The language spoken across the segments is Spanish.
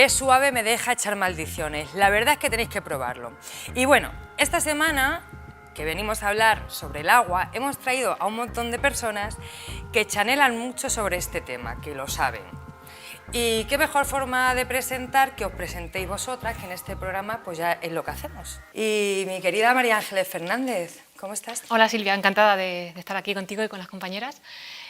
Es suave, me deja echar maldiciones. La verdad es que tenéis que probarlo. Y bueno, esta semana que venimos a hablar sobre el agua, hemos traído a un montón de personas que chanelan mucho sobre este tema, que lo saben. Y qué mejor forma de presentar que os presentéis vosotras, que en este programa pues ya es lo que hacemos. Y mi querida María Ángeles Fernández, ¿cómo estás? Hola Silvia, encantada de estar aquí contigo y con las compañeras.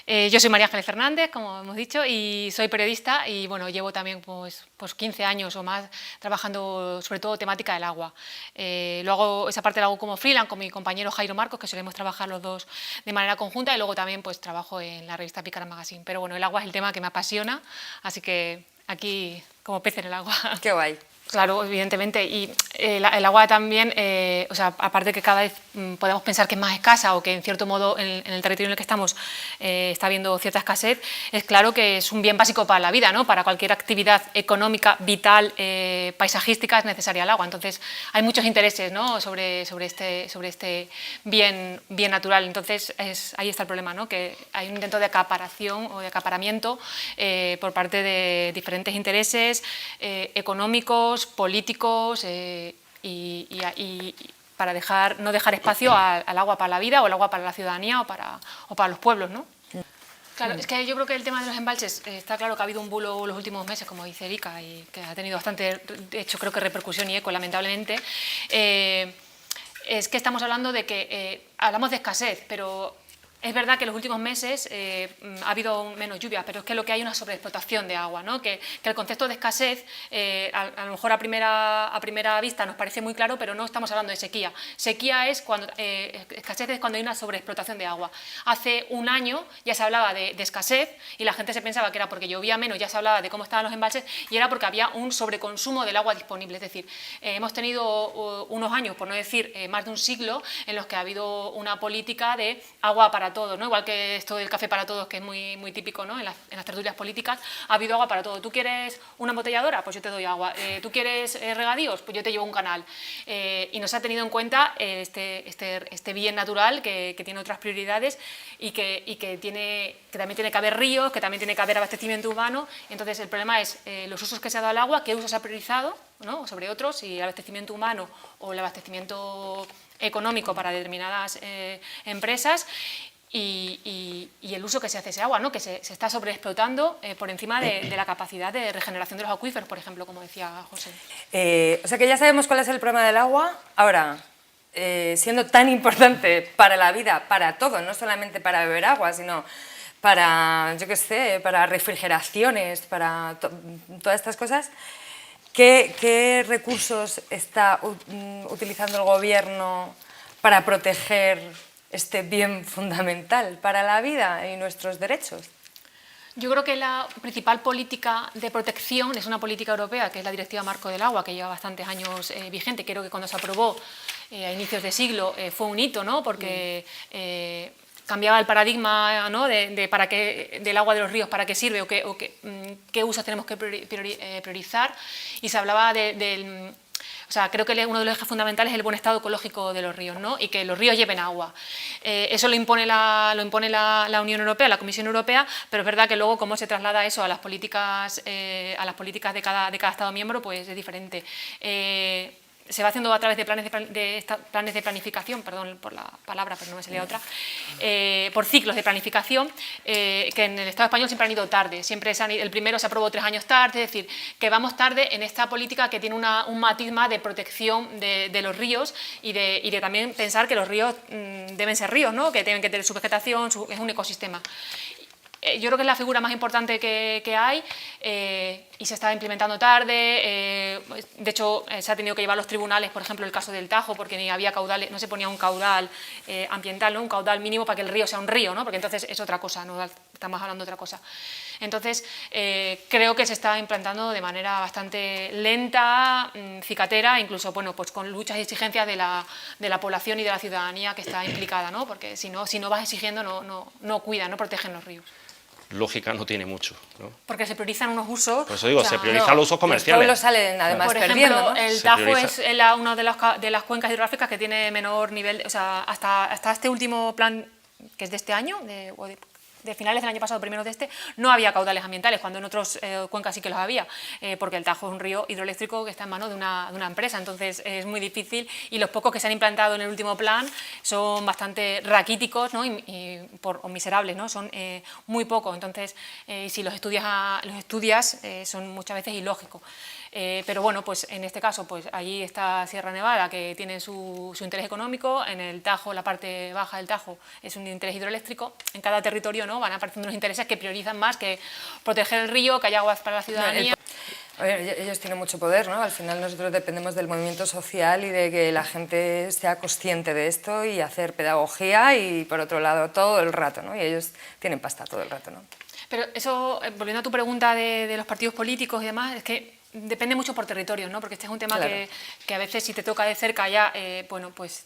Yo soy María Ángeles Fernández, como hemos dicho, y soy periodista y bueno, llevo también pues 15 años o más trabajando sobre todo temática del agua. Esa parte la hago como freelance con mi compañero Jairo Marcos, que solemos trabajar los dos de manera conjunta, y luego también pues trabajo en la revista Pícara Magazine. Pero bueno, el agua es el tema que me apasiona, así que aquí como pez en el agua. Qué guay. Claro, evidentemente, y el agua también, o sea, aparte que cada vez podemos pensar que es más escasa o que en cierto modo en el territorio en el que estamos está habiendo cierta escasez, es claro que es un bien básico para la vida, ¿no? Para cualquier actividad económica, vital, paisajística es necesaria el agua. Entonces hay muchos intereses, ¿no? sobre este bien natural. Entonces ahí está el problema, ¿no? Que hay un intento de acaparación o de acaparamiento por parte de diferentes intereses económicos, políticos y para no dejar espacio al agua para la vida o el agua para la ciudadanía o para los pueblos, ¿no? Claro, es que yo creo que el tema de los embalses, está claro que ha habido un bulo los últimos meses, como dice Erika, y que ha tenido bastante, de hecho creo que repercusión y eco, lamentablemente. Es que estamos hablando de que hablamos de escasez, pero es verdad que en los últimos meses ha habido menos lluvia, pero es que lo que hay es una sobreexplotación de agua, ¿no? Que el concepto de escasez, a lo mejor a primera vista nos parece muy claro, pero no estamos hablando de sequía. Sequía es escasez es cuando hay una sobreexplotación de agua. Hace un año ya se hablaba de escasez y la gente se pensaba que era porque llovía menos, ya se hablaba de cómo estaban los embalses y era porque había un sobreconsumo del agua disponible. Es decir, hemos tenido unos años, por no decir más de un siglo, en los que ha habido una política de agua para todos, ¿no? Igual que esto del café para todos, que es muy típico, ¿no? en las tertulias políticas, ha habido agua para todo. ¿Tú quieres una embotelladora? Pues yo te doy agua. ¿Tú quieres regadíos? Pues yo te llevo un canal. Y no se ha tenido en cuenta este bien natural que tiene otras prioridades y que también tiene que haber ríos, que también tiene que haber abastecimiento humano. Entonces el problema es los usos que se ha dado al agua, qué usos se ha priorizado, ¿no? sobre otros, si el abastecimiento humano o el abastecimiento económico para determinadas empresas. Y el uso que se hace de ese agua, ¿no? Que se está sobreexplotando por encima de la capacidad de regeneración de los acuíferos, por ejemplo, como decía José. O sea que ya sabemos cuál es el problema del agua. Ahora, siendo tan importante para la vida, para todo, no solamente para beber agua, sino para, yo qué sé, para refrigeraciones, para todas estas cosas, ¿qué recursos está utilizando el gobierno para proteger este bien fundamental para la vida y nuestros derechos? Yo creo que la principal política de protección es una política europea, que es la Directiva Marco del Agua, que lleva bastantes años vigente. Creo que cuando se aprobó a inicios de siglo fue un hito, ¿no? Porque cambiaba el paradigma, ¿no? del agua de los ríos, para qué sirve o qué usos tenemos que priorizar, y se hablaba o sea, creo que uno de los ejes fundamentales es el buen estado ecológico de los ríos, ¿no? Y que los ríos lleven agua. Eso lo impone la Unión Europea, la Comisión Europea, pero es verdad que luego cómo se traslada eso a las políticas de cada Estado miembro, pues es diferente. Se va haciendo a través de planes de planificación, perdón por la palabra, pero no me salía otra, por ciclos de planificación, que en el Estado español siempre han ido tarde. Siempre el primero se aprobó 3 años tarde, es decir, que vamos tarde en esta política que tiene un matiz más de protección de los ríos y de también pensar que los ríos deben ser ríos, ¿no? Que tienen que tener su vegetación, es un ecosistema. Yo creo que es la figura más importante que hay y se está implementando tarde. De hecho, se ha tenido que llevar a los tribunales, por ejemplo, el caso del Tajo, porque ni había caudales, no se ponía un caudal ambiental, ¿no? Un caudal mínimo para que el río sea un río, ¿no? Porque entonces es otra cosa, ¿no? Estamos hablando de otra cosa. Entonces, creo que se está implantando de manera bastante lenta, cicatera, incluso bueno, pues con luchas y exigencias de la población y de la ciudadanía que está implicada, ¿no? Porque si no vas exigiendo, no cuidan, no protegen los ríos. Lógica no tiene mucho, ¿no? Porque se priorizan unos usos. Por eso digo, se priorizan los usos comerciales. Los pueblos salen además por perdiendo, ejemplo, ¿no? el Tajo es una de las cuencas hidrográficas que tiene menor nivel, o sea, hasta este último plan, que es de este año, de finales del año pasado, primeros de este, no había caudales ambientales, cuando en otros cuencas sí que los había, porque el Tajo es un río hidroeléctrico que está en manos de una empresa, entonces es muy difícil, y los pocos que se han implantado en el último plan son bastante raquíticos, ¿no? O miserables, ¿no? Son muy pocos, entonces si los estudias son muchas veces ilógicos. Pero bueno, pues en este caso, pues allí está Sierra Nevada, que tiene su interés económico, en el Tajo, la parte baja del Tajo, es un interés hidroeléctrico, en cada territorio, ¿no?, van apareciendo unos intereses que priorizan más que proteger el río, que haya aguas para la ciudadanía. A ver, ellos tienen mucho poder, ¿no? Al final nosotros dependemos del movimiento social y de que la gente sea consciente de esto y hacer pedagogía y, por otro lado, todo el rato, ¿no? Y ellos tienen pasta todo el rato, ¿no? Pero eso, volviendo a tu pregunta de los partidos políticos y demás, es que depende mucho por territorios, ¿no? Porque este es un tema claro, que a veces si te toca de cerca ya, bueno, pues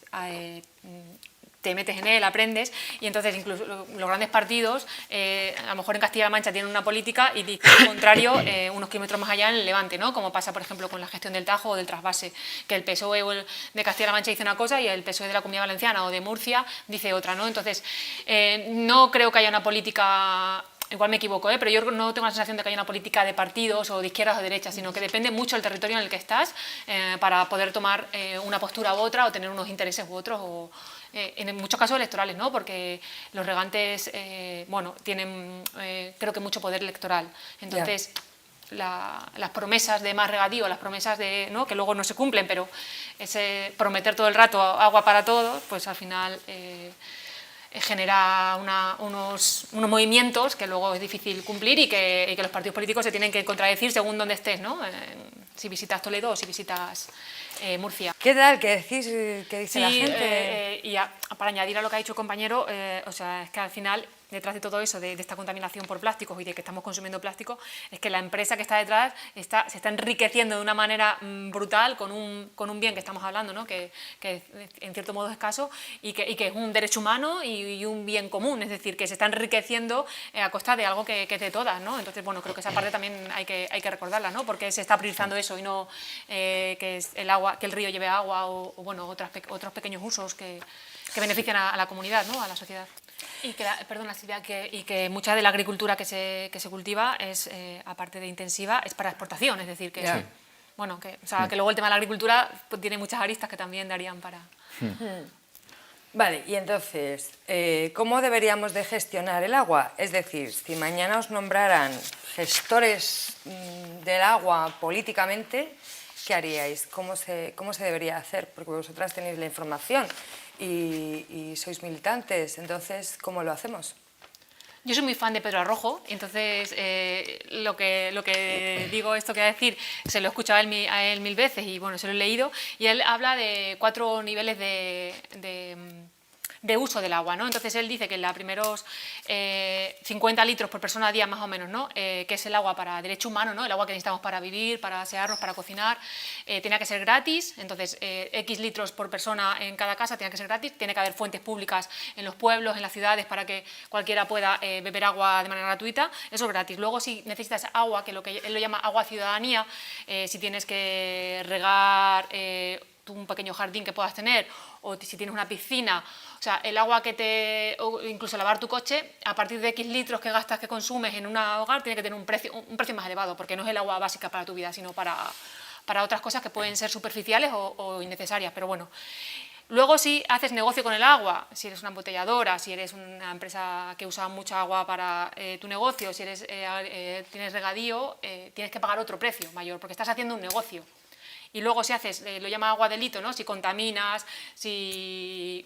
te metes en él, aprendes, y entonces incluso los grandes partidos, a lo mejor en Castilla-La Mancha tienen una política y al contrario, unos kilómetros más allá en el Levante, ¿no? Como pasa, por ejemplo, con la gestión del Tajo o del trasvase, que el PSOE de Castilla-La Mancha dice una cosa y el PSOE de la Comunidad Valenciana o de Murcia dice otra, ¿no? Entonces, no creo que haya una política... Igual me equivoco, pero yo no tengo la sensación de que haya una política de partidos o de izquierdas o de derechas, sino que depende mucho del territorio en el que estás para poder tomar una postura u otra o tener unos intereses u otros, o en muchos casos electorales, ¿no? Porque los regantes, bueno, tienen creo que mucho poder electoral. Entonces, las promesas de más regadío, las promesas de, ¿no?, que luego no se cumplen, pero ese prometer todo el rato agua para todos, pues al final... genera unos movimientos que luego es difícil cumplir y que los partidos políticos se tienen que contradecir según donde estés, ¿no? Si visitas Toledo o si visitas Murcia. ¿Qué tal? ¿Qué decís? ¿Qué dice la gente? Y para añadir a lo que ha dicho el compañero, o sea, es que al final, detrás de todo eso, de esta contaminación por plásticos y de que estamos consumiendo plástico, es que la empresa que está detrás se está enriqueciendo de una manera brutal con un bien que estamos hablando, ¿no? que en cierto modo es escaso y que es un derecho humano y un bien común, es decir, que se está enriqueciendo a costa de algo que es de todas, ¿no? Entonces, bueno, creo que esa parte también hay que recordarla, ¿no? Porque se está priorizando eso y no que es el agua, que el río lleve agua o bueno, otros pequeños usos que benefician a la comunidad, ¿no?, a la sociedad. Y que mucha de la agricultura que se cultiva es, aparte de intensiva, es para exportación, es decir, que, bueno, que luego el tema de la agricultura pues, tiene muchas aristas que también darían para... Vale, y entonces, ¿cómo deberíamos de gestionar el agua? Es decir, si mañana os nombraran gestores del agua políticamente, ¿qué haríais? ¿Cómo se debería hacer? Porque vosotras tenéis la información y sois militantes, entonces, ¿cómo lo hacemos? Yo soy muy fan de Pedro Arrojo, entonces lo que digo, esto que voy a decir, se lo he escuchado a él 1000 veces y bueno, se lo he leído, y él habla de 4 niveles de uso del agua, ¿no? Entonces él dice que los primeros 50 litros por persona a día más o menos, ¿no? Que es el agua para derecho humano, ¿no? El agua que necesitamos para vivir, para asearnos, para cocinar, tiene que ser gratis, entonces X litros por persona en cada casa tiene que ser gratis, tiene que haber fuentes públicas en los pueblos, en las ciudades, para que cualquiera pueda beber agua de manera gratuita, eso es gratis. Luego si necesitas agua, que lo que él lo llama agua ciudadanía, si tienes que regar un pequeño jardín que puedas tener, o si tienes una piscina, o sea, el agua o incluso lavar tu coche, a partir de X litros que gastas, que consumes en un hogar, tiene que tener un precio más elevado, porque no es el agua básica para tu vida, sino para otras cosas que pueden ser superficiales o innecesarias, pero bueno. Luego, si haces negocio con el agua, si eres una embotelladora, si eres una empresa que usa mucha agua para tu negocio, si tienes regadío, tienes que pagar otro precio mayor, porque estás haciendo un negocio. Y luego si haces, lo llama agua delito, ¿no? Si contaminas, si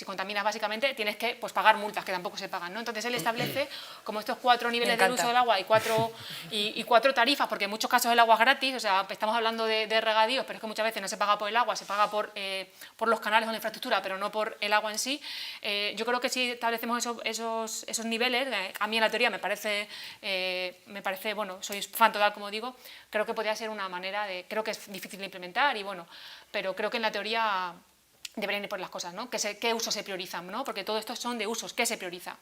contaminas básicamente, tienes que pues, pagar multas que tampoco se pagan, ¿no? Entonces él establece como estos 4 niveles del uso del agua y cuatro tarifas, porque en muchos casos el agua es gratis, o sea, estamos hablando de regadíos, pero es que muchas veces no se paga por el agua, se paga por los canales o la infraestructura, pero no por el agua en sí. Yo creo que si establecemos esos niveles, a mí en la teoría me parece, bueno, soy fan total, como digo, creo que podría ser una manera creo que es difícil de implementar y bueno, pero creo que en la teoría deberían ir por las cosas, ¿no? ¿Qué usos se priorizan, ¿no? Porque todo esto son de usos, ¿qué se prioriza?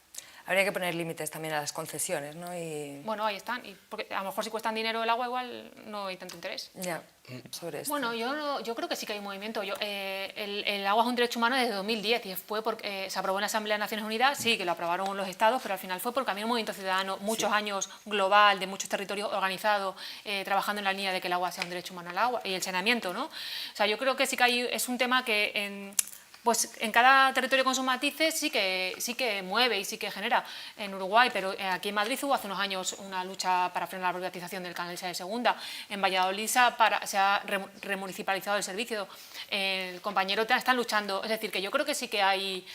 Habría que poner límites también a las concesiones, ¿no? Y Bueno, ahí están, y porque a lo mejor si cuestan dinero el agua igual no hay tanto interés. ya, sobre esto. Bueno, yo creo que sí que hay un movimiento. El agua es un derecho humano desde 2010 y fue porque se aprobó en la Asamblea de Naciones Unidas, sí, que lo aprobaron los estados, pero al final fue porque había un movimiento ciudadano, muchos años global, de muchos territorios organizados, trabajando en la línea de que el agua sea un derecho humano al agua y el saneamiento, ¿no? O sea, yo creo que sí que es un tema que pues en cada territorio con sus matices sí que mueve y sí que genera. En Uruguay, pero aquí en Madrid hubo hace unos años una lucha para frenar la privatización del canal de Segunda. En Valladolid se ha remunicipalizado el servicio. El compañero están luchando. Es decir, que yo creo que sí que hay...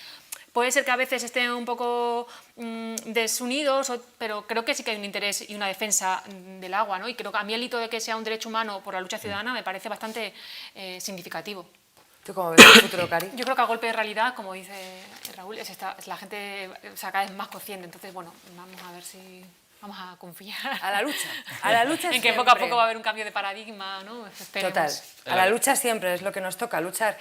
Puede ser que a veces estén un poco desunidos, pero creo que sí que hay un interés y una defensa del agua, ¿no? Y creo que a mí el hito de que sea un derecho humano por la lucha ciudadana me parece bastante significativo. ¿Tú cómo ves el futuro, Cari? Yo creo que a golpe de realidad, como dice Raúl, la gente cada vez más consciente. Entonces, bueno, vamos a ver si... Vamos a confiar. A la lucha. A la lucha en que poco a poco va a haber un cambio de paradigma, ¿no? Esperemos. Total. A la lucha siempre es lo que nos toca, luchar.